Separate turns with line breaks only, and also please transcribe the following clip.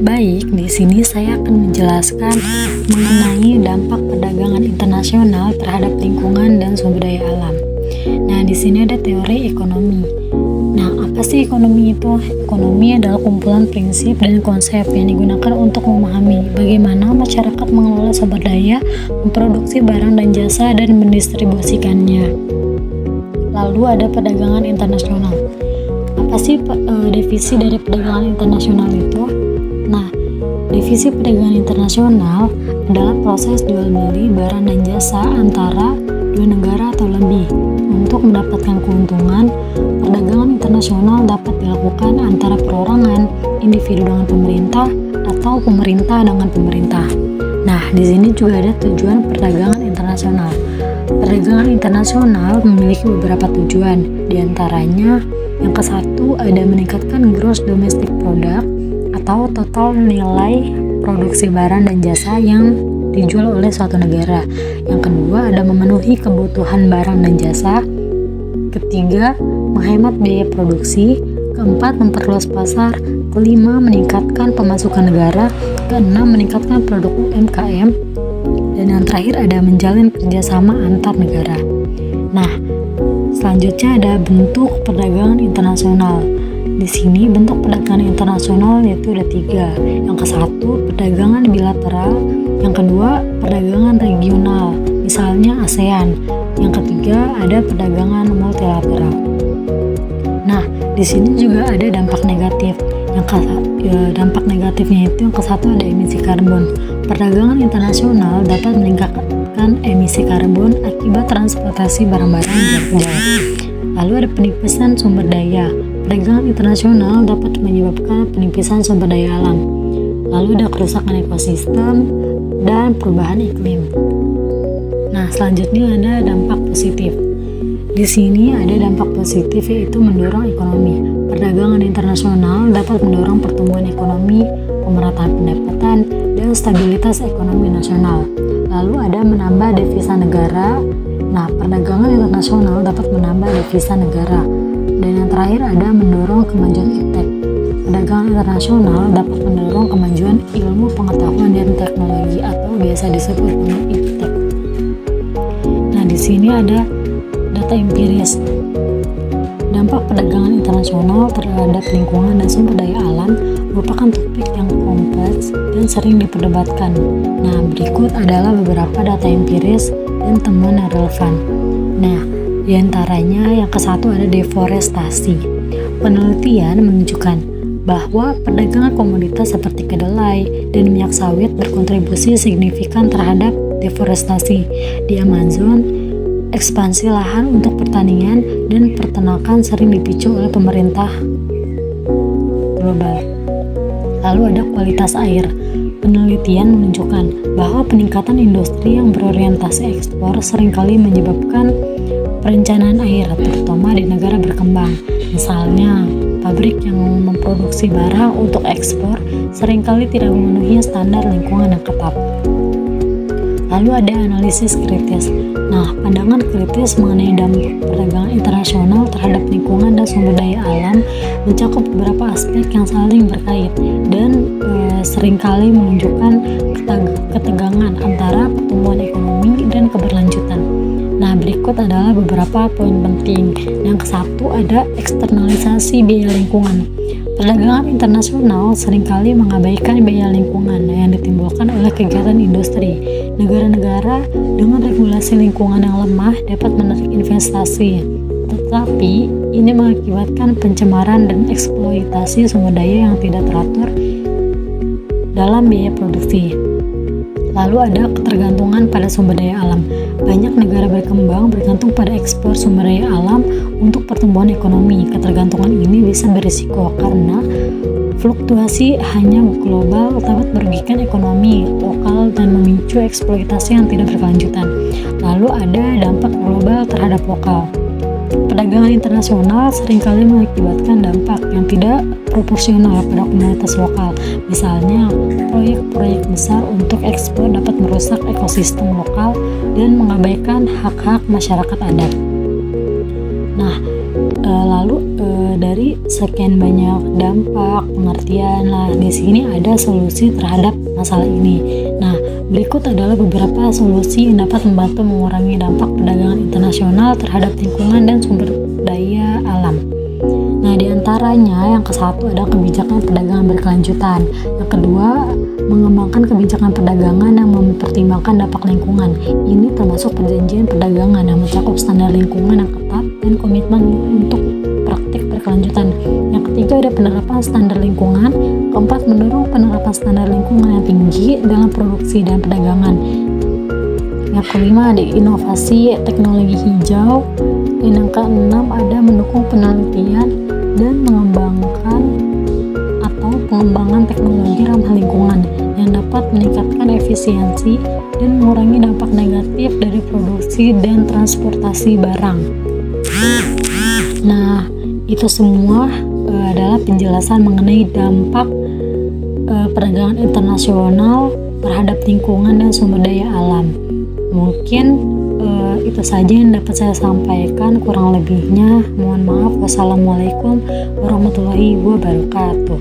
Baik, di sini saya akan menjelaskan mengenai dampak perdagangan internasional terhadap lingkungan dan sumber daya alam. Nah, di sini ada teori ekonomi. Nah, apa sih ekonomi itu? Ekonomi adalah kumpulan prinsip dan konsep yang digunakan untuk memahami bagaimana masyarakat mengelola sumber daya, memproduksi barang dan jasa, dan mendistribusikannya. Lalu ada perdagangan internasional. Apa sih definisi dari perdagangan internasional itu? Nah, definisi perdagangan internasional adalah proses jual beli barang dan jasa antara dua negara atau lebih. Untuk mendapatkan keuntungan, perdagangan internasional dapat dilakukan antara perorangan, individu dengan pemerintah, atau pemerintah dengan pemerintah. Nah, di sini juga ada tujuan perdagangan internasional. Perdagangan internasional memiliki beberapa tujuan, diantaranya yang ke-1 ada meningkatkan gross domestic product atau total nilai produksi barang dan jasa yang dijual oleh suatu negara. Yang kedua ada memenuhi kebutuhan barang dan jasa. Ketiga, menghemat biaya produksi. Keempat, memperluas pasar. Kelima, meningkatkan pemasukan negara. Keenam, meningkatkan produk UMKM. Dan yang terakhir ada menjalin kerjasama antar negara. Nah, selanjutnya ada bentuk perdagangan internasional. Di sini bentuk perdagangan internasional yaitu ada 3. Yang ke-1 perdagangan bilateral, yang kedua perdagangan regional, misalnya ASEAN. Yang ketiga ada perdagangan multilateral. Nah, di sini juga ada dampak negatif. Dampak negatifnya itu yang ke-1 ada emisi karbon. Perdagangan internasional dapat meningkatkan emisi karbon akibat transportasi barang-barang jarak jauh. Lalu ada penipisan sumber daya. Perdagangan internasional dapat menyebabkan penipisan sumber daya alam. Lalu ada kerusakan ekosistem dan perubahan iklim. Nah, selanjutnya ada dampak positif. Di sini ada dampak positif yaitu mendorong ekonomi. Perdagangan internasional dapat mendorong pertumbuhan ekonomi, pemerataan pendapatan, dan stabilitas ekonomi nasional. Lalu ada menambah devisa negara. Nah, perdagangan internasional dapat menambah devisa negara. Dan yang terakhir ada mendorong kemajuan iptek. Perdagangan internasional dapat mendorong kemajuan ilmu pengetahuan dan teknologi atau biasa disebut dengan iptek. Nah, di sini ada data empiris. Dampak perdagangan internasional terhadap lingkungan dan sumber daya alam merupakan topik yang kompleks dan sering diperdebatkan. Nah, berikut adalah beberapa data empiris dan temuan yang relevan. Nah, di antaranya yang ke-1 ada deforestasi. Penelitian menunjukkan bahwa perdagangan komoditas seperti kedelai dan minyak sawit berkontribusi signifikan terhadap deforestasi di Amazon. Ekspansi lahan untuk pertanian dan peternakan sering dipicu oleh pemerintah global. Lalu ada kualitas air. Penelitian menunjukkan bahwa peningkatan industri yang berorientasi ekspor seringkali menyebabkan perencanaan air, terutama di negara berkembang. Misalnya, pabrik yang memproduksi barang untuk ekspor seringkali tidak memenuhi standar lingkungan yang ketat. Lalu ada analisis kritis. Nah, pandangan kritis mengenai dampak perdagangan internasional terhadap lingkungan dan sumber daya alam mencakup beberapa aspek yang saling berkait dan seringkali menunjukkan ketegangan antara pertumbuhan ekonomi dan keberlanjutan. Nah, berikut adalah beberapa poin penting. Yang ke-1 ada eksternalisasi biaya lingkungan. Perdagangan internasional seringkali mengabaikan biaya lingkungan yang ditimbulkan oleh kegiatan industri. Negara-negara dengan regulasi lingkungan yang lemah dapat menarik investasi, tetapi ini mengakibatkan pencemaran dan eksploitasi sumber daya yang tidak teratur dalam biaya produksi. Lalu ada ketergantungan pada sumber daya alam. Banyak negara berkembang bergantung pada ekspor sumber daya alam untuk pertumbuhan ekonomi. Ketergantungan ini bisa berisiko karena fluktuasi hanya global dapat merugikan ekonomi lokal dan memicu eksploitasi yang tidak berkelanjutan. Lalu ada dampak global terhadap lokal. Perdagangan internasional seringkali mengakibatkan dampak yang tidak proporsional pada komunitas lokal. Misalnya, proyek-proyek besar untuk ekspor dapat merusak ekosistem lokal dan mengabaikan hak-hak masyarakat adat. Nah, Dari sekian banyak dampak, pengertian di sini ada solusi terhadap masalah ini. Nah, berikut adalah beberapa solusi yang dapat membantu mengurangi dampak perdagangan internasional terhadap lingkungan dan sumber daya alam. Nah, diantaranya yang ke-1 adalah kebijakan perdagangan berkelanjutan. Yang kedua, mengembangkan kebijakan perdagangan yang mempertimbangkan dampak lingkungan. Ini termasuk perjanjian perdagangan yang mencakup standar lingkungan yang ketat dan komitmen untuk praktik berkelanjutan. Yang ketiga ada penerapan standar lingkungan. Keempat, mendorong penerapan standar lingkungan yang tinggi dalam produksi dan perdagangan. Yang kelima ada inovasi teknologi hijau. Dan yang keenam ada mendukung penelitian dan pengembangan teknologi ramah lingkungan yang dapat meningkatkan efisiensi dan mengurangi dampak negatif dari produksi dan transportasi barang. Nah, itu semua adalah penjelasan mengenai dampak perdagangan internasional terhadap lingkungan dan sumber daya alam. Mungkin itu saja yang dapat saya sampaikan, kurang lebihnya mohon maaf. Wassalamualaikum warahmatullahi wabarakatuh.